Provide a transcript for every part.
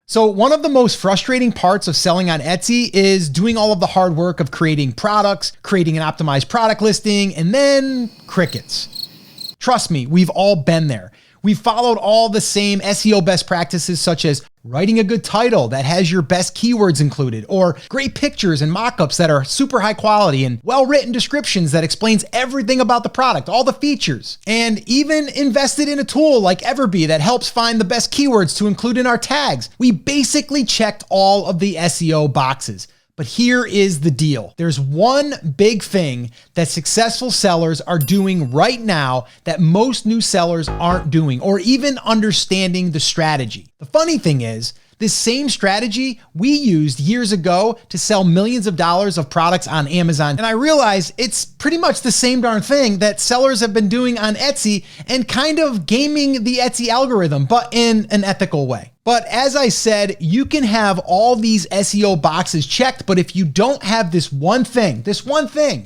So one of the most frustrating parts of selling on Etsy is doing all of the hard work of creating products, creating an optimized product listing, and then crickets. Trust me, we've all been there. We've followed all the same SEO best practices, such as writing a good title that has your best keywords included, or great pictures and mockups that are super high quality, and well-written descriptions that explains everything about the product, all the features, and even invested in a tool like Everbee that helps find the best keywords to include in our tags. We basically checked all of the SEO boxes. But here is the deal. There's one big thing that successful sellers are doing right now that most new sellers aren't doing, or even understanding the strategy. The funny thing is, this same strategy we used years ago to sell millions of dollars of products on Amazon. And I realize it's pretty much the same darn thing that sellers have been doing on Etsy and kind of gaming the Etsy algorithm, but in an ethical way. But as I said, you can have all these SEO boxes checked, but if you don't have this one thing,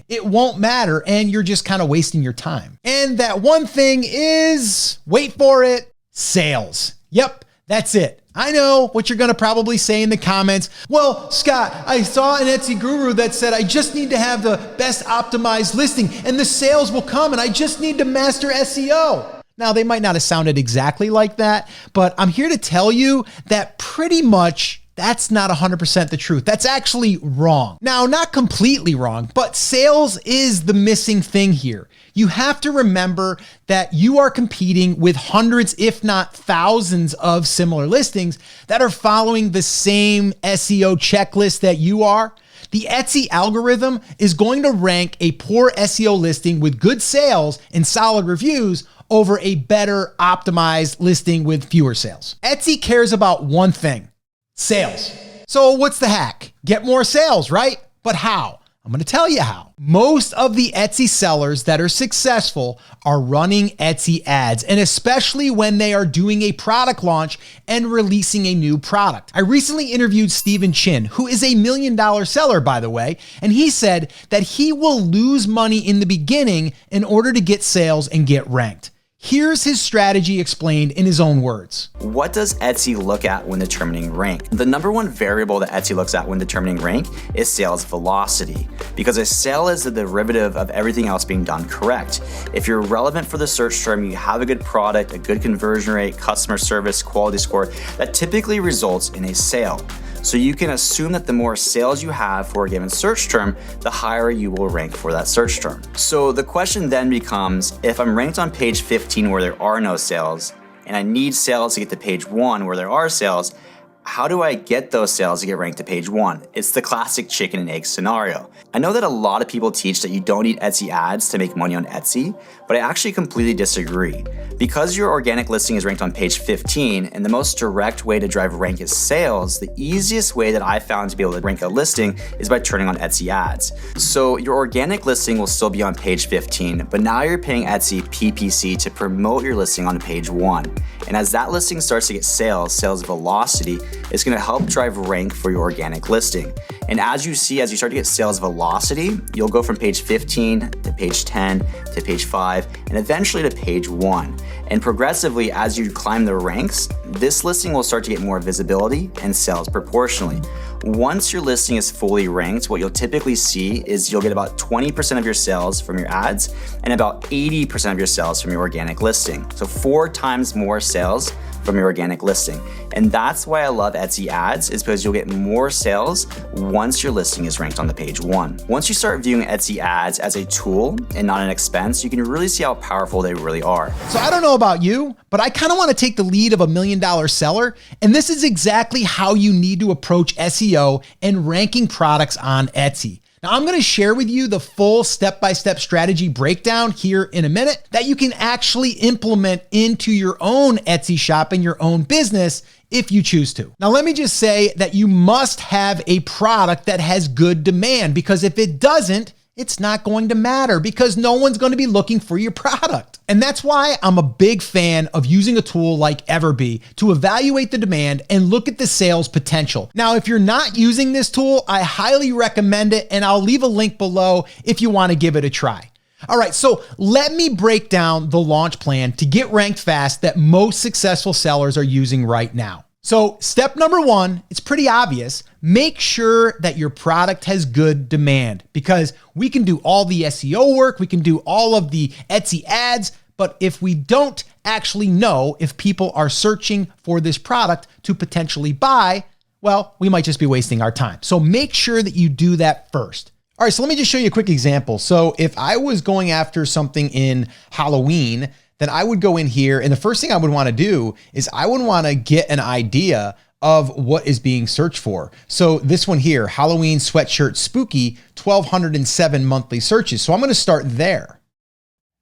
it won't matter and you're just kind of wasting your time. And that one thing is, wait for it, sales. Yep, that's it. I know what you're gonna probably say in the comments. Well, Scott, I saw an Etsy guru that said I just need to have the best optimized listing and the sales will come and I just need to master SEO. Now, they might not have sounded exactly like that, but I'm here to tell you that pretty much that's not 100% the truth. That's actually wrong. Now, not completely wrong, but sales is the missing thing here. You have to remember that you are competing with hundreds, if not thousands of similar listings that are following the same SEO checklist that you are. The Etsy algorithm is going to rank a poor SEO listing with good sales and solid reviews over a better optimized listing with fewer sales. Etsy cares about one thing, sales. So what's the hack? Get more sales, right? But how? I'm gonna tell you how. Most of the Etsy sellers that are successful are running Etsy ads, and especially when they are doing a product launch and releasing a new product. I recently interviewed Stephen Chin, who is a $1 million seller, by the way, and he said that he will lose money in the beginning in order to get sales and get ranked. Here's his strategy explained in his own words. What does Etsy look at when determining rank? The number one variable that Etsy looks at when determining rank is sales velocity, because a sale is the derivative of everything else being done correct. If you're relevant for the search term, you have a good product, a good conversion rate, customer service, quality score, that typically results in a sale. So you can assume that the more sales you have for a given search term, the higher you will rank for that search term. So the question then becomes, if I'm ranked on page 15 where there are no sales, and I need sales to get to page 1 where there are sales, how do I get those sales to get ranked to page 1? It's the classic chicken and egg scenario. I know that a lot of people teach that you don't need Etsy ads to make money on Etsy, but I actually completely disagree. Because your organic listing is ranked on page 15 and the most direct way to drive rank is sales, the easiest way that I found to be able to rank a listing is by turning on Etsy ads. So your organic listing will still be on page 15, but now you're paying Etsy PPC to promote your listing on page 1. And as that listing starts to get sales velocity, it's gonna help drive rank for your organic listing. And as you start to get sales velocity, you'll go from page 15 to page 10 to page 5, and eventually to page 1. And progressively, as you climb the ranks, this listing will start to get more visibility and sales proportionally. Once your listing is fully ranked, what you'll typically see is you'll get about 20% of your sales from your ads and about 80% of your sales from your organic listing. So 4 times more sales from your organic listing. And that's why I love Etsy ads, is because you'll get more sales once your listing is ranked on the page 1. Once you start viewing Etsy ads as a tool and not an expense, you can really see how powerful they really are. So I don't know about you, but I kind of want to take the lead of a $1 million seller. And this is exactly how you need to approach SEO and ranking products on Etsy. Now, I'm going to share with you the full step-by-step strategy breakdown here in a minute that you can actually implement into your own Etsy shop and your own business if you choose to. Now, let me just say that you must have a product that has good demand, because if it doesn't, it's not going to matter, because no one's going to be looking for your product. And that's why I'm a big fan of using a tool like Everbee to evaluate the demand and look at the sales potential. Now, if you're not using this tool, I highly recommend it, and I'll leave a link below if you want to give it a try. All right, so let me break down the launch plan to get ranked fast that most successful sellers are using right now. So step number one, it's pretty obvious. Make sure that your product has good demand, because we can do all the SEO work, we can do all of the Etsy ads, but if we don't actually know if people are searching for this product to potentially buy, well, we might just be wasting our time. So make sure that you do that first. All right, so let me just show you a quick example. So if I was going after something in Halloween, then I would go in here, and the first thing I would want to do is I would want to get an idea of what is being searched for. So this one here, Halloween sweatshirt spooky, 1,207 monthly searches. So I'm going to start there.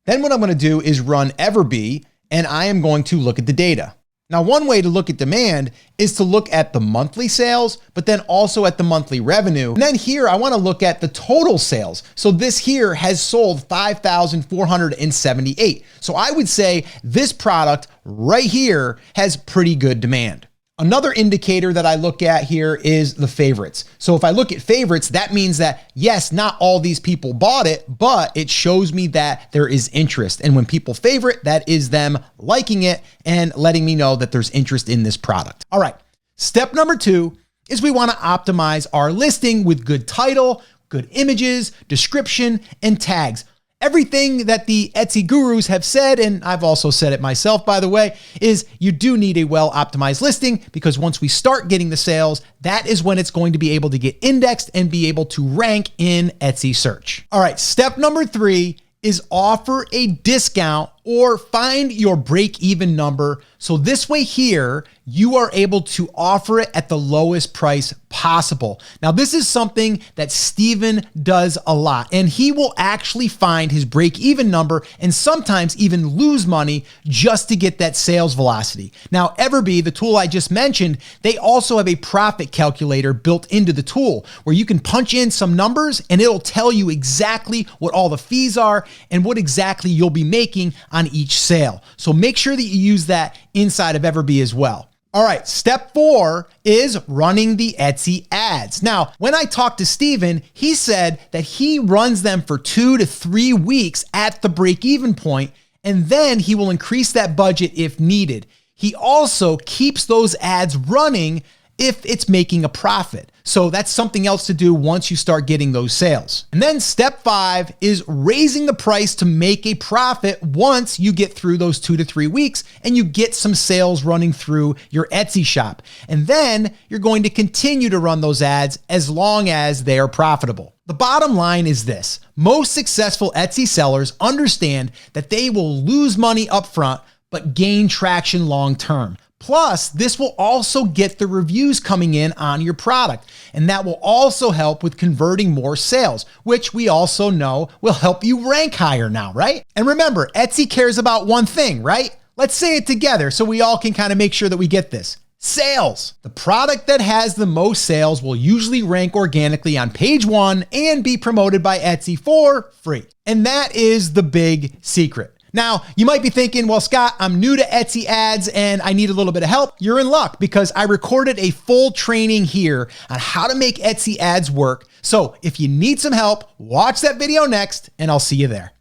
Then what I'm going to do is run Everbee, and I am going to look at the data. Now, one way to look at demand is to look at the monthly sales, but then also at the monthly revenue. And then here, I want to look at the total sales. So this here has sold 5,478. So I would say this product right here has pretty good demand. Another indicator that I look at here is the favorites. So if I look at favorites, that means that yes, not all these people bought it, but it shows me that there is interest. And when people favorite, that is them liking it and letting me know that there's interest in this product. All right, step number two is we want to optimize our listing with good title, good images, description, and tags. Everything that the Etsy gurus have said, and I've also said it myself, by the way, is you do need a well-optimized listing, because once we start getting the sales, that is when it's going to be able to get indexed and be able to rank in Etsy search. All right, step number three is offer a discount or find your break-even number. So this way here, you are able to offer it at the lowest price possible. Now, this is something that Steven does a lot, and he will actually find his break-even number and sometimes even lose money just to get that sales velocity. Now, Everbee, the tool I just mentioned, they also have a profit calculator built into the tool where you can punch in some numbers and it'll tell you exactly what all the fees are and what exactly you'll be making on each sale. So make sure that you use that inside of Everbee as well. All right, step four is running the Etsy ads. Now, when I talked to Steven, he said that he runs them for 2 to 3 weeks at the break-even point, and then he will increase that budget if needed. He also keeps those ads running if it's making a profit. So that's something else to do once you start getting those sales. And then step five is raising the price to make a profit once you get through those 2 to 3 weeks and you get some sales running through your Etsy shop. And then you're going to continue to run those ads as long as they are profitable. The bottom line is this: most successful Etsy sellers understand that they will lose money upfront, but gain traction long-term. Plus, this will also get the reviews coming in on your product, and that will also help with converting more sales, which we also know will help you rank higher now, right? And remember, Etsy cares about one thing, right? Let's say it together so we all can kind of make sure that we get this. Sales. The product that has the most sales will usually rank organically on page 1 and be promoted by Etsy for free. And that is the big secret. Now, you might be thinking, well, Scott, I'm new to Etsy ads and I need a little bit of help. You're in luck, because I recorded a full training here on how to make Etsy ads work. So if you need some help, watch that video next and I'll see you there.